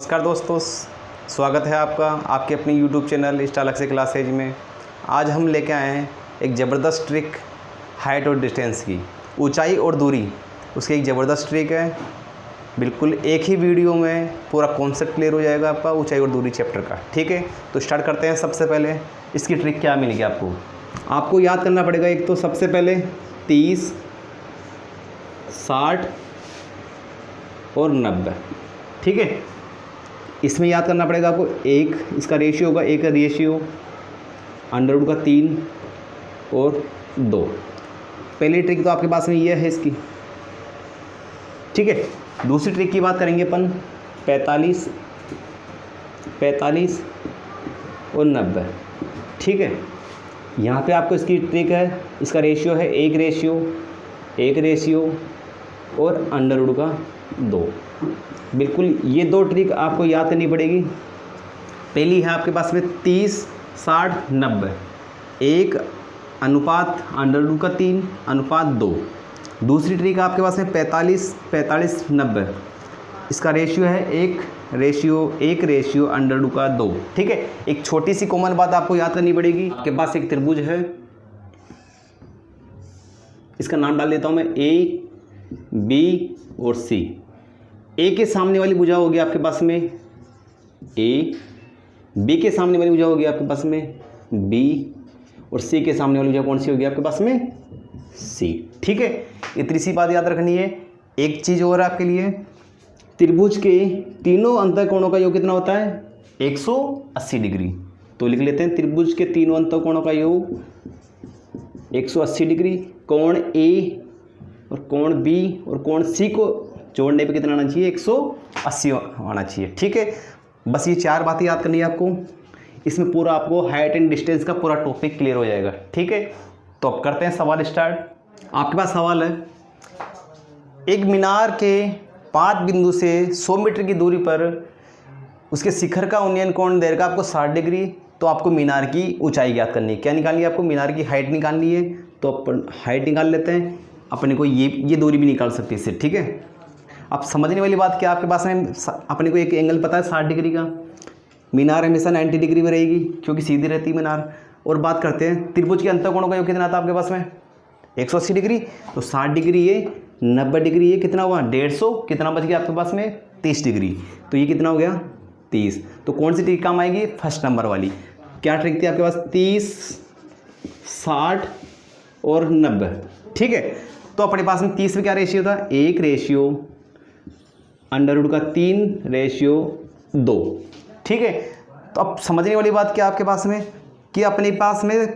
नमस्कार दोस्तों, स्वागत है आपका आपके अपनी YouTube चैनल स्टार लक्ष्य क्लासेज में। आज हम लेके आए हैं एक ज़बरदस्त ट्रिक हाइट और डिस्टेंस की, ऊंचाई और दूरी, उसकी एक ज़बरदस्त ट्रिक है। बिल्कुल एक ही वीडियो में पूरा कॉन्सेप्ट क्लियर हो जाएगा आपका ऊंचाई और दूरी चैप्टर का। ठीक है, तो स्टार्ट करते हैं। सबसे पहले इसकी ट्रिक क्या मिलेगी आपको याद करना पड़ेगा। एक तो सबसे पहले 30, 60 और 90। ठीक है, इसमें याद करना पड़ेगा आपको एक इसका रेशियो होगा, एक का रेशियो अंडर का 3 और 2। पहली ट्रिक तो आपके पास में ये है इसकी। ठीक है, दूसरी ट्रिक की बात करेंगे अपन 45 और 90। ठीक है, यहाँ पे आपको इसकी ट्रिक है, इसका रेशियो है एक रेशियो और अंडर का 2। बिल्कुल ये दो ट्रिक आपको याद करनी पड़ेगी। पहली है आपके पास में 30, 60, 90, 1 अनुपात अंडर का 3 अनुपात 2। दूसरी ट्रिक आपके पास में 45, 90, इसका रेशियो है एक रेशियो अंडर का 2। ठीक है, एक छोटी सी कॉमन बात आपको याद करनी पड़ेगी। आपके पास एक त्रिभुज है, इसका नाम डाल देता हूं मैं A, B और C। ए के सामने वाली भुजा होगी आपके पास में ए, बी के सामने वाली भुजा होगी आपके पास में बी और सी के सामने वाली भुजा कौन सी होगी आपके पास में सी। ठीक है, इतनी सी बात याद रखनी है। एक चीज़ और आपके लिए, त्रिभुज के तीनों अंतःकोणों का योग कितना होता है 180 डिग्री। तो लिख लेते हैं त्रिभुज के तीनों अंतःकोणों का योग 180 डिग्री। कोण ए और कोण बी और कोण सी को जोड़ने पे कितना आना चाहिए 180 आना चाहिए। ठीक है, बस ये 4 बातें याद करनी है आपको। इसमें पूरा आपको हाइट एंड डिस्टेंस का पूरा टॉपिक क्लियर हो जाएगा। ठीक है, तो अब करते हैं सवाल स्टार्ट। आपके पास सवाल है, एक मीनार के 5 बिंदु से 100 मीटर की दूरी पर उसके शिखर का उन्नयन कोण दे रखा आपको 60 डिग्री। तो आपको मीनार की ऊंचाई ज्ञात करनी है। क्या निकालनी है आपको? मीनार की हाइट निकालनी है। तो अपन हाइट निकाल लेते हैं। अपने को ये दूरी भी निकाल सकते हैं इससे। ठीक है, अब समझने वाली बात क्या, आपके पास में अपने को एक एंगल पता है 60 डिग्री का। मीनार हमेशा 90 डिग्री में रहेगी क्योंकि सीधी रहती है मीनार। और बात करते हैं त्रिभुज के अंतःकोणों का योग कितना आता है आपके पास में 180 डिग्री। तो 60 डिग्री ये, 90 डिग्री ये, कितना हुआ 150। कितना बच गया आपके पास में 30 डिग्री। तो ये कितना हो गया 30। तो कौन सी ट्रिक काम आएगी? फर्स्ट नंबर वाली। क्या ट्रिक थी आपके पास? 30, 60 और 90। ठीक है, तो अपने पास में 30 में क्या रेशियो था? एक रेशियो अंडर का 3 रेशियो 2। ठीक है, तो अब समझने वाली बात क्या आपके पास में कि अपने पास में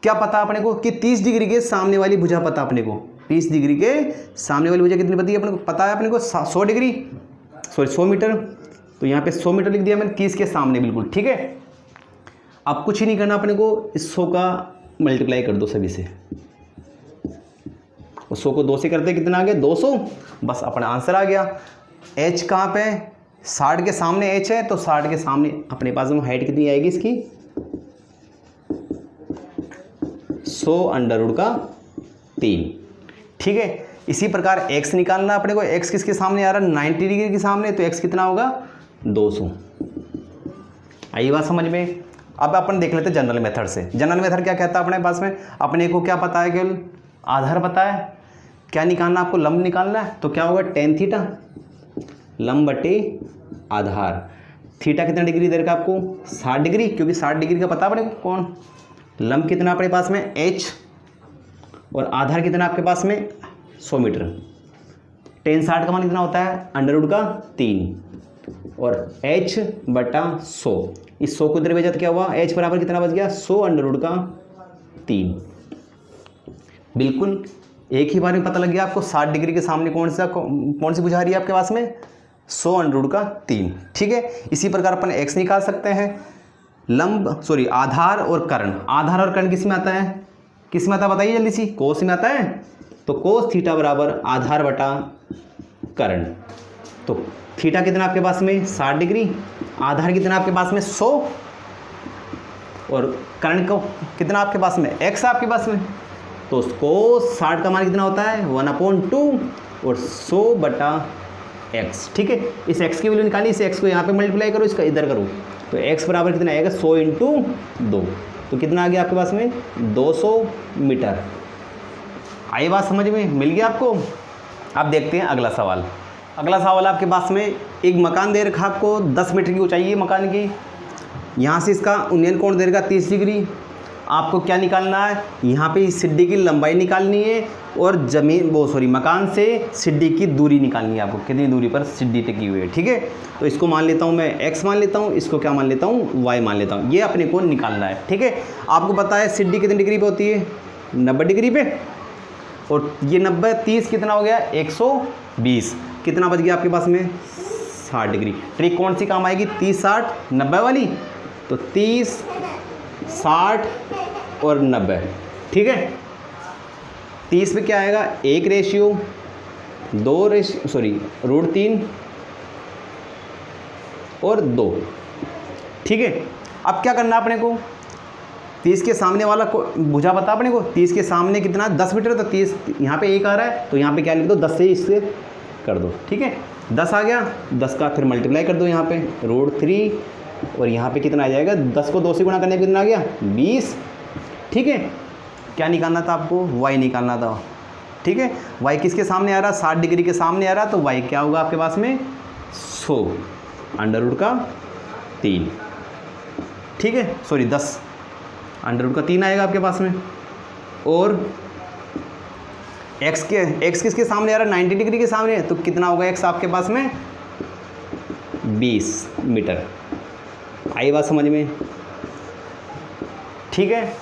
क्या पता अपने को कि 30 डिग्री के सामने वाली भुजा पता अपने को। 30 डिग्री के सामने वाली भुजा कितनी पता है अपने को? पता है अपने को 100 डिग्री, सॉरी 100 मीटर। तो यहाँ पे 100 मीटर लिख दिया मैंने 30 के सामने, बिल्कुल। ठीक है, अब कुछ ही नहीं करना अपने को, इस 100 का मल्टीप्लाई कर दो सभी से। 100 को 2 से करते कितना आ गया 200। बस अपना आंसर आ गया। h कहाँ पे? 60 के सामने h है, तो 60 के सामने अपने पास में हाइट कितनी आएगी इसकी 100 अंडर का 3। ठीक है, इसी प्रकार x निकालना अपने को। x किसके सामने आ रहा है? 90 डिग्री के सामने। तो x कितना होगा 200। आई बात समझ में? अब अपन देख लेते हैं जनरल मेथड से। जनरल मेथड क्या कहता है अपने पास में? अपने को क्या पता है? केवल आधार पता है। क्या निकालना आपको? लंब निकालना है। तो क्या होगा tan थीटा, लंब बटे आधार। थीटा कितना डिग्री दे रखा आपको 60 डिग्री, क्योंकि 60 डिग्री का पता अपने को कौन। लंब कितना अपने पास में h और आधार कितना आपके पास में 100 मीटर। tan 60 का मान कितना होता है? अंडर का 3 और h बटा 100। इस 100 को इधर भेजा तो क्या हुआ? h बराबर कितना बच गया 100 अंडर का 3। बिल्कुल एक ही बार में पता लग गया आपको 60 डिग्री के सामने कौन सी भुजा आ रही है आपके पास में 100 अंडर का 3। ठीक है, इसी प्रकार अपन x निकाल सकते हैं। आधार और कर्ण। आधार और कर्ण किस में आता है? किस में आता है बताइए जल्दी सी। कोस में आता है। तो कोस थीटा बराबर आधार बटा कर्ण। तो थीटा कितना आपके पास में 60 डिग्री, आधार कितना आपके पास में 100 और कर्ण को कितना आपके पास में x आपके पास में। तो उसको 60 का मान कितना होता है 1/2 और 100 बटा एक्स। ठीक है, इस एक्स की वैल्यू निकाली, इस एक्स को यहाँ पे मल्टीप्लाई करो, इसका इधर करो, तो एक्स बराबर कितना आएगा 100 इंटू 2, तो कितना आ गया आपके पास में 200 मीटर। आई बात समझ में, मिल गया आपको। अब देखते हैं अगला सवाल। अगला सवाल आपके पास में एक मकान दे रखा आपको 10 मीटर की ऊंचाई है मकान की, यहाँ से इसका उन्नयन कोण दे रखा 30 डिग्री। आपको क्या निकालना है, यहाँ पे सीढ़ी की लंबाई निकालनी है और मकान से सीढ़ी की दूरी निकालनी है आपको, कितनी दूरी पर सीढ़ी टिकी हुई है। ठीक है, तो इसको मान लेता हूँ मैं x मान लेता हूँ, इसको क्या मान लेता हूँ y मान लेता हूँ, ये अपने को निकालना है। ठीक है, आपको पता है सीढ़ी कितनी डिग्री पे होती है, 90 डिग्री पे, और ये 90 30 कितना हो गया 120, कितना बच गया आपके पास में 60 डिग्री। ट्रिक कौन सी काम आएगी, 30 60 90 वाली, तो 30 60 और 90। ठीक है, 30 पे क्या आएगा 1 रेशियो 2 रेशियो √3 और 2। ठीक है, अब क्या करना अपने को, 30 के सामने वाला को भुजा बता अपने को, 30 के सामने कितना 10 मीटर, तो 30 यहाँ पे 1 आ रहा है, तो यहाँ पे क्या लिख दो 10 से इससे कर दो। ठीक है, 10 आ गया, 10 का फिर मल्टीप्लाई कर दो यहाँ पे √3, और यहाँ पे कितना आ जाएगा, 10 को 2 से गुणा करने पे कितना आ गया 20। ठीक है, क्या निकालना था आपको, y निकालना था। ठीक है, y किसके सामने आ रहा, 60 डिग्री के सामने आ रहा, तो y क्या होगा आपके पास में 100 √3। ठीक है, 10 √3 आएगा आपके पास में, और x किसके सामने आ रहा है 90 डिग्री के सामने, तो कितना होगा x आपके पास में 20 मीटर। आई बात समझ में। ठीक है,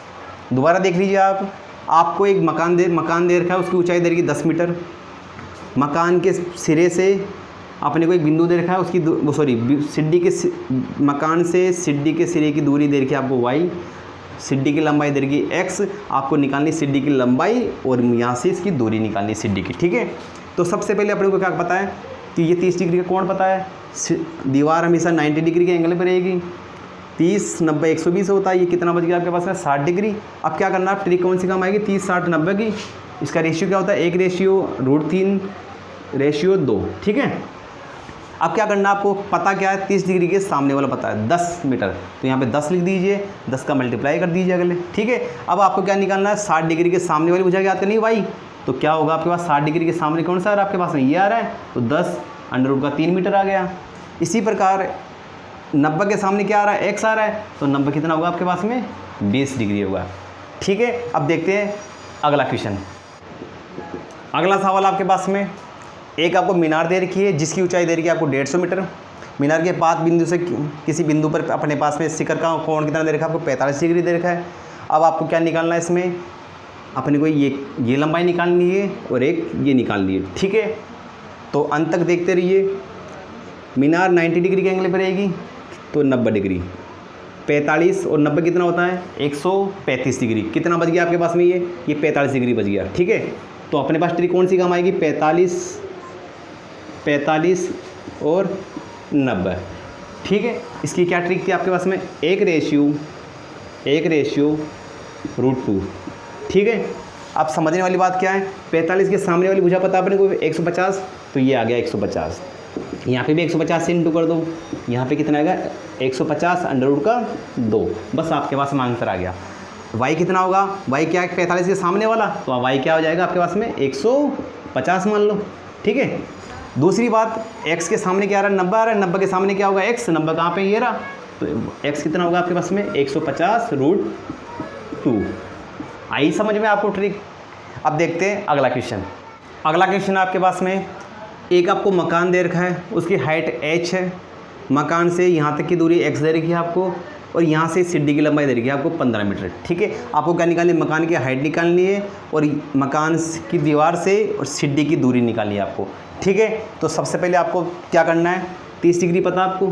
दोबारा देख लीजिए आपको एक मकान दे रखा है, उसकी ऊंचाई दे रखी 10 मीटर। मकान के सिरे से अपने को एक बिंदु दे रखा है, उसकी मकान से सीढ़ी के सिरे की दूरी दे रखी है आपको y, सीढ़ी की लंबाई दे रखी x, आपको निकालनी सीढ़ी की लंबाई और यहाँ से इसकी दूरी निकालनी सीढ़ी की। ठीक है, तो सबसे पहले अपने को क्या पता है कि ये 30 डिग्री का कोण पता है, दीवार हमेशा 90 डिग्री के एंगल पर रहेगी, 30 90 120 होता है, ये कितना बच गया आपके पास में 60 डिग्री। अब क्या करना है, ट्रिक कौन सी काम आएगी 30 60 90 की, इसका रेशियो क्या होता है 1 रेशियो √3 रेशियो 2। ठीक है, अब क्या करना आपको पता क्या है, 30 डिग्री के सामने वाला पता है 10 मीटर, तो यहाँ पे 10 लिख दीजिए, 10 का मल्टीप्लाई कर दीजिए अगले। ठीक है, अब आपको क्या निकालना है, 60 डिग्री के सामने वाली भुजा याद करनी y, तो क्या होगा आपके पास 60 डिग्री के सामने कौन सा आ रहा है आपके पास में, ये आ रहा है, तो 10 √3 मीटर आ गया। इसी प्रकार 90 के सामने क्या आ रहा है x आ रहा है, तो 90 कितना होगा आपके पास में 20 डिग्री होगा। ठीक है, अब देखते हैं अगला क्वेश्चन। अगला सवाल आपके पास में एक आपको मीनार दे रखी है, जिसकी ऊंचाई दे रखी है आपको 150 मीटर। मीनार के पास बिंदु से किसी बिंदु पर अपने पास में शिखर का कोण कितना दे रखा है आपको 45 डिग्री दे रखा है। अब आपको क्या निकालना है, इसमें अपने को ये लंबाई निकालनी है और एक ये निकालनी है। ठीक है, तो अंत तक देखते रहिए। मीनार 90 डिग्री के एंगल पर रहेगी, तो 90 डिग्री, 45 और 90 कितना होता है 135 डिग्री, कितना बच गया आपके पास में ये 45 डिग्री बच गया। ठीक है, तो अपने पास ट्रिक कौन सी काम आएगी, 45 और 90। ठीक है, इसकी क्या ट्रिक थी आपके पास में, 1 रेशियो √2। ठीक है, अब समझने वाली बात क्या है, 45 के सामने वाली भुजा पता अपने को 150, तो ये आ गया 150, यहाँ पे भी 150 से इंटू कर दो, यहाँ पे कितना आएगा 150 √2, बस आपके पास में आंसर आ गया। y कितना होगा, y क्या है 45 के सामने वाला, तो y क्या हो जाएगा आपके पास में 150 मान लो। ठीक है, दूसरी बात x के सामने क्या आ रहा है 90 आ रहा है, 90 के सामने क्या होगा x, 90 कहाँ पे ये रहा, तो x कितना होगा आपके पास में 150 √2। आई समझ में आपको ट्रिक। अब देखते हैं अगला क्वेश्चन। अगला क्वेश्चन आपके पास में एक आपको मकान दे रखा है, उसकी हाइट h है, मकान से यहाँ तक की दूरी x दे रखी है आपको, और यहाँ से सीढ़ी की लंबाई दे रखी है आपको 15 मीटर। ठीक है, आपको क्या निकालनी है, मकान की हाइट निकालनी है और मकान की दीवार से और सीढ़ी की दूरी निकालनी है आपको। ठीक है, तो सबसे पहले आपको क्या करना है, 30 डिग्री पता आपको।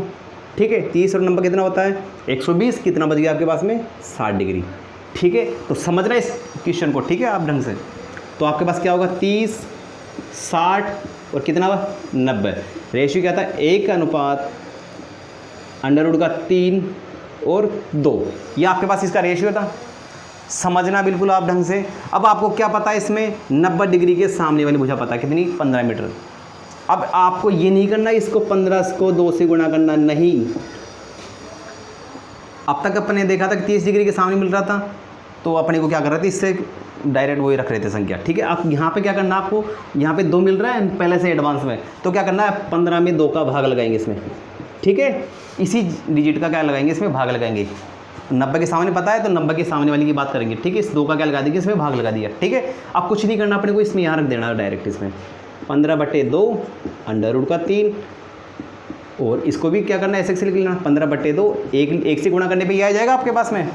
ठीक है, 30 और 90 कितना होता है 120, कितना बच गया आपके पास में 60 डिग्री। ठीक है, तो समझना इस क्वेश्चन को। ठीक है, आप ढंग से, तो आपके पास क्या होगा 30 60 और कितना होगा 90, रेशियो क्या था 1/3 और 2, ये आपके पास इसका रेशियो था। समझना बिल्कुल आप ढंग से। अब आपको क्या पता है, इसमें 90 डिग्री के सामने वाली भुजा पता है कितनी 15 मीटर। अब आपको ये नहीं करना इसको 15 को 2 से गुणा करना, नहीं। अब तक अपने ने देखा था कि 30 डिग्री के सामने मिल रहा था, तो अपने को क्या कर रहे थे, इससे डायरेक्ट वही रख रहे थे संख्या, ठीक है। अब यहाँ पे क्या करना आपको, यहाँ पे 2 मिल रहा है पहले से एडवांस में, तो क्या करना है 15 में 2 का भाग लगाएंगे इसमें, ठीक है। इसी डिजिट का क्या लगाएंगे, इसमें भाग लगाएंगे। 90 के सामने पता है तो 90 के सामने वाली की बात करेंगे, ठीक है। इस 2 का क्या लगा देंगे, इसमें भाग लगा दिया, ठीक है। अब कुछ नहीं करना अपने को, इसमें यहाँ रख देना डायरेक्ट, इसमें 15/2 √3, और इसको भी क्या करना है ऐसे लिख लेना 15/2, एक से गुणा करने पे ये आ जाएगा आपके पास में।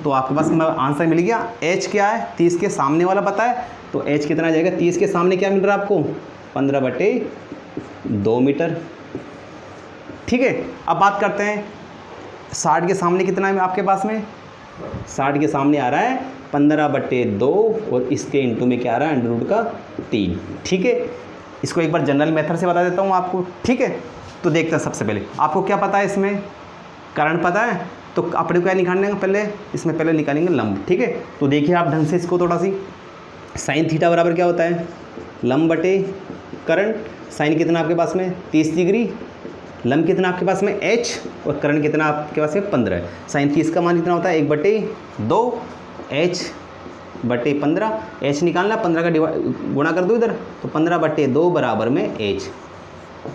तो आपके पास आंसर मिल गया। एच क्या है, 30 के सामने वाला पता है, तो एच कितना आ जाएगा, 30 के सामने क्या मिल रहा है आपको, 15/2 मीटर, ठीक है। अब बात करते हैं 60 के सामने कितना है आपके पास में, 60 के सामने आ रहा है 15/2, और इसके इंटू में क्या आ रहा है √3, ठीक है। इसको एक बार जनरल मेथड से बता देता हूँ आपको, ठीक है। तो देखते हैं, सबसे पहले आपको क्या पता है, इसमें करंट पता है, तो अपने को क्या निकालने का पहले, इसमें पहले निकालेंगे लंब, ठीक है। तो देखिए आप ढंग से इसको थोड़ा सी, साइन थीटा बराबर क्या होता है, लंब बटे करंट। साइन कितना आपके पास में 30 डिग्री, लंब कितना आपके पास में h, और करंट कितना आपके पास में 15 है। साइन 30 का मान कितना होता है 1/2 h/15, h निकालना, 15 का गुणा कर दो इधर, तो 15/2 बराबर में h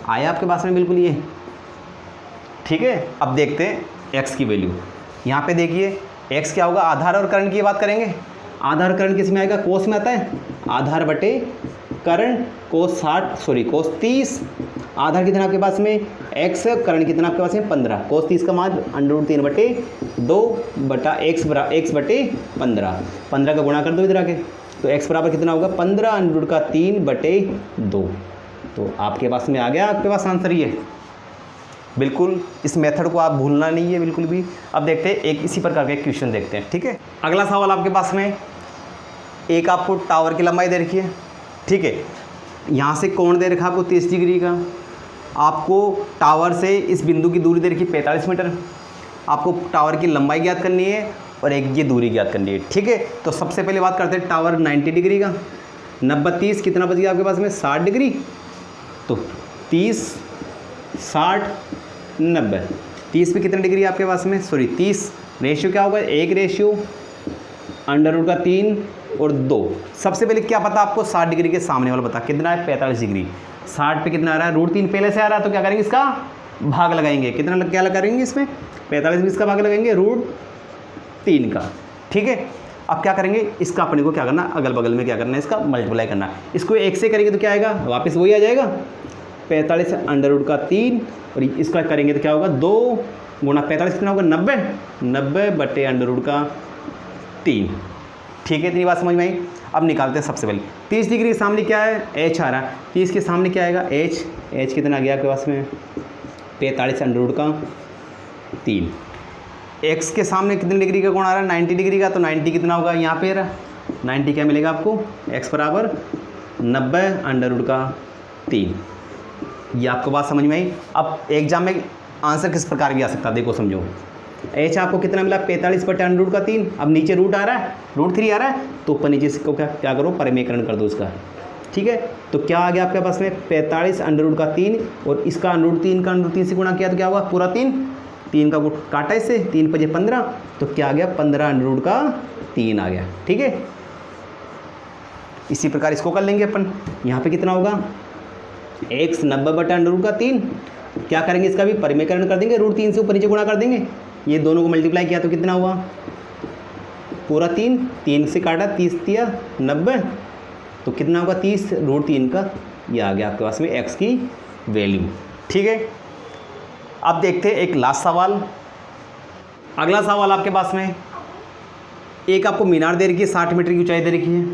आया आपके पास में, बिल्कुल ये, ठीक है। अब देखते हैं x की वैल्यू। यहाँ पे देखिए x क्या होगा, आधार और करंट की बात करेंगे। आधार करंट किस में आएगा, कोस में आता है, आधार बटे करंट, कोस 30। आधार कितना आपके पास में x, करंट कितना आपके पास में 15, कोस 30 का मान √3/2 बटा x बटे 15 का गुणा कर दो इधर आके, तो x बराबर कितना होगा 15√3/2। तो आपके पास में आ गया आपके पास आंसर ये, बिल्कुल। इस मेथड को आप भूलना नहीं है बिल्कुल भी। अब देखते हैं एक इसी प्रकार का एक क्वेश्चन देखते हैं, ठीक है। अगला सवाल आपके पास में, एक आपको टावर की लंबाई दे रखी है, ठीक है। यहाँ से कोण दे रखा आपको 30 डिग्री का, आपको टावर से इस बिंदु की दूरी दे रखी 45 मीटर, आपको टावर की लंबाई ज्ञात करनी है और एक ये दूरी ज्ञात करनी है, ठीक है। तो सबसे पहले बात करते हैं टावर 90 डिग्री का, 90/30 कितना बच गया आपके पास में 60 डिग्री, तो 30 60 90, 30 पे कितने डिग्री आपके पास में, 30 रेशियो क्या होगा, 1 रेशियो √3 और 2। सबसे पहले क्या पता आपको 60 डिग्री के सामने वाला पता कितना है 45 डिग्री, 60 पे कितना आ रहा है √3 पहले से आ रहा है, तो क्या करेंगे इसका भाग लगाएंगे, कितना क्या लगाएंगे इसमें 45 में इसका भाग लगाएंगे √3 का, ठीक है। अब क्या करेंगे, इसका अपने को क्या करना, अगल बगल में क्या करना है, इसका मल्टीप्लाई करना है। इसको 1 से करेंगे तो क्या आएगा, वापस वही आ जाएगा 45 √3, और इसका करेंगे तो क्या होगा 2 गुणा 45 कितना होगा 90/√3, ठीक है। इतनी बात समझ में आई। अब निकालते हैं सबसे पहले 30 डिग्री के सामने क्या है, h आ रहा है, 30 के सामने क्या आएगा h कितना आ गया आपके पास में 45/√3। x के सामने कितने डिग्री का कोण आ रहा है 90 डिग्री का, तो 90 कितना होगा यहाँ पे 90 क्या मिलेगा आपको, x बराबर 90/√3। ये आपको बात समझ में आई। अब एग्जाम में आंसर किस प्रकार भी आ सकता है, देखो समझो। h आपको कितना मिला 45/√3, अब नीचे रूट आ रहा है √3 आ रहा है, तो ऊपर नीचे इसको क्या करो परिमेयकरण कर दो इसका, ठीक है। तो क्या आ गया आपके पास में 45/√3, और इसका √3 का √3 से गुणा किया तो क्या होगा पूरा 3 का काटा इससे, 3 × 5 = 15, तो क्या आ गया 15/√3 आ गया, ठीक है। इसी प्रकार इसको कर लेंगे अपन, यहाँ पे कितना होगा x 90/√3, क्या करेंगे इसका भी परिमेयकरण कर देंगे, √3 से ऊपर नीचे गुणा कर देंगे, ये दोनों को मल्टीप्लाई किया तो कितना हुआ पूरा 3 से काटा 30 × 90, तो कितना होगा 30 √3 का, ये आ गया आपके पास में x की वैल्यू, ठीक है। अब देखते हैं एक लास्ट सवाल। अगला सवाल आपके पास में, एक आपको मीनार दे रखी है 60 मीटर की ऊंचाई दे रखी है,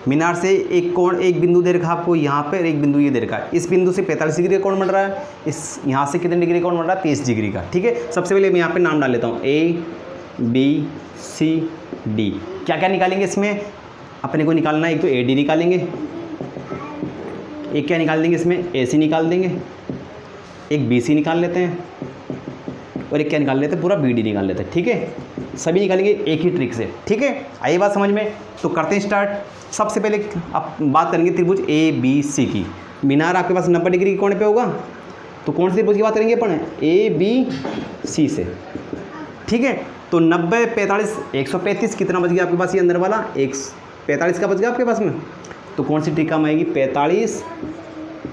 मीनार से एक बिंदु दे रखा आपको यहाँ पर, एक बिंदु ये दे रखा है, इस बिंदु से 45 डिग्री का कोण बन रहा है, इस यहाँ से कितने डिग्री का कोण बन रहा है 30 डिग्री का, ठीक है। सबसे पहले मैं यहाँ पे नाम डाल लेता हूँ A B C D। क्या क्या निकालेंगे इसमें, अपने को निकालना है, एक तो AD निकालेंगे, एक क्या निकाल देंगे इसमें AC निकाल देंगे, एक BC निकाल लेते हैं, और एक क्या निकाल लेते हैं पूरा BD निकाल लेते हैं, ठीक है। सभी निकालेंगे एक ही ट्रिक से, ठीक है। आइए बात समझ में, तो करते हैं स्टार्ट। सबसे पहले आप बात करेंगे त्रिभुज ABC की। मीनार आपके पास 90 डिग्री के कोण पे होगा, तो कौन सी त्रिभुज की बात करेंगे अपन? ए बी सी से। ठीक है, तो 90 45 135 कितना बच गया आपके पास? ये अंदर वाला 45 का बच गया आपके पास में। तो कौन सी ट्रिक काम आएगी?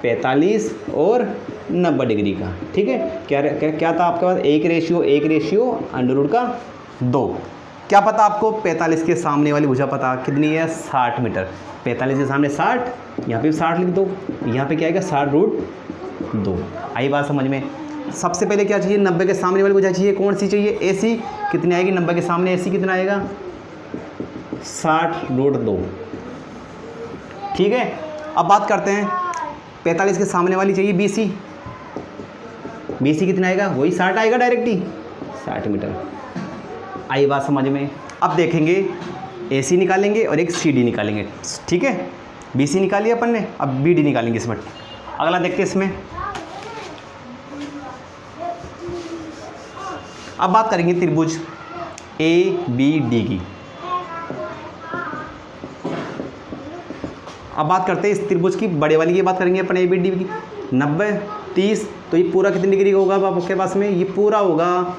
45 और 90 डिग्री का। ठीक है, क्या था आपके पास? 1:1 अंडर रूट का 2। क्या पता आपको? 45 के सामने वाली भुजा पता कितनी है? 60 मीटर। 45 के सामने 60, यहाँ पे भी 60 लिख दो, यहाँ पे क्या आएगा? 60√2। आई बात समझ में? सबसे पहले क्या चाहिए? 90 के सामने वाली भुजा चाहिए। कौन सी चाहिए? AC। कितनी आएगी 90 के सामने? AC कितना आएगा? 60√2। ठीक है, अब बात करते हैं 45 के सामने वाली चाहिए BC। BC कितना आएगा? वही 60 आएगा डायरेक्ट ही, 60 मीटर। आई बात समझ में? अब देखेंगे AC निकालेंगे और एक CD निकालेंगे। ठीक है, BC निकाली अपन ने, अब BD निकालेंगे इसमें। अगला देखते हैं इसमें। अब बात करेंगे त्रिभुज ABD की। अब बात करते हैं इस त्रिभुज की बड़े वाली की बात करेंगे अपन ABD की। 90 30, तो ये पूरा कितनी डिग्री का होगा आपके पास में? ये पूरा होगा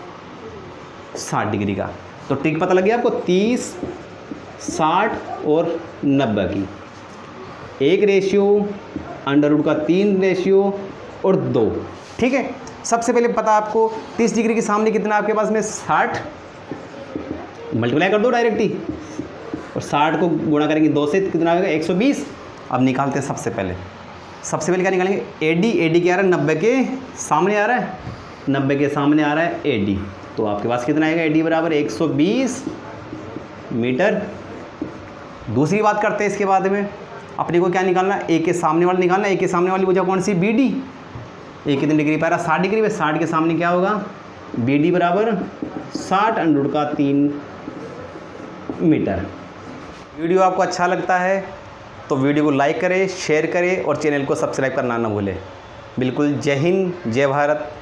60 डिग्री का। तो ट्रिक पता लग गया आपको? 30 60 और 90 की 1:3 और 2। ठीक है, सबसे पहले पता आपको 30 डिग्री के सामने कितना आपके पास में? 60। मल्टीप्लाई कर दो डायरेक्ट ही, और 60 को गुणा करेंगे 2 से, कितना आएगा? 120। अब निकालते हैं सबसे पहले क्या निकालेंगे? AD क्या आ रहा है? 90 के सामने आ रहा है, 90 के सामने आ रहा है AD। तो आपके पास कितना आएगा? AD बराबर 120 मीटर। दूसरी बात करते हैं इसके बाद में अपने को क्या निकालना है? A के सामने वाला निकालना है। A के सामने वाली वजह कौन सी? BD। A कितनी डिग्री पे आ रहा है? 60 डिग्री पे। 60 के सामने क्या होगा? BD बराबर 60√3 मीटर। वीडियो आपको अच्छा लगता है तो वीडियो को लाइक करें, शेयर करें और चैनल को सब्सक्राइब करना ना भूलें। बिल्कुल। जय हिंद, जय भारत।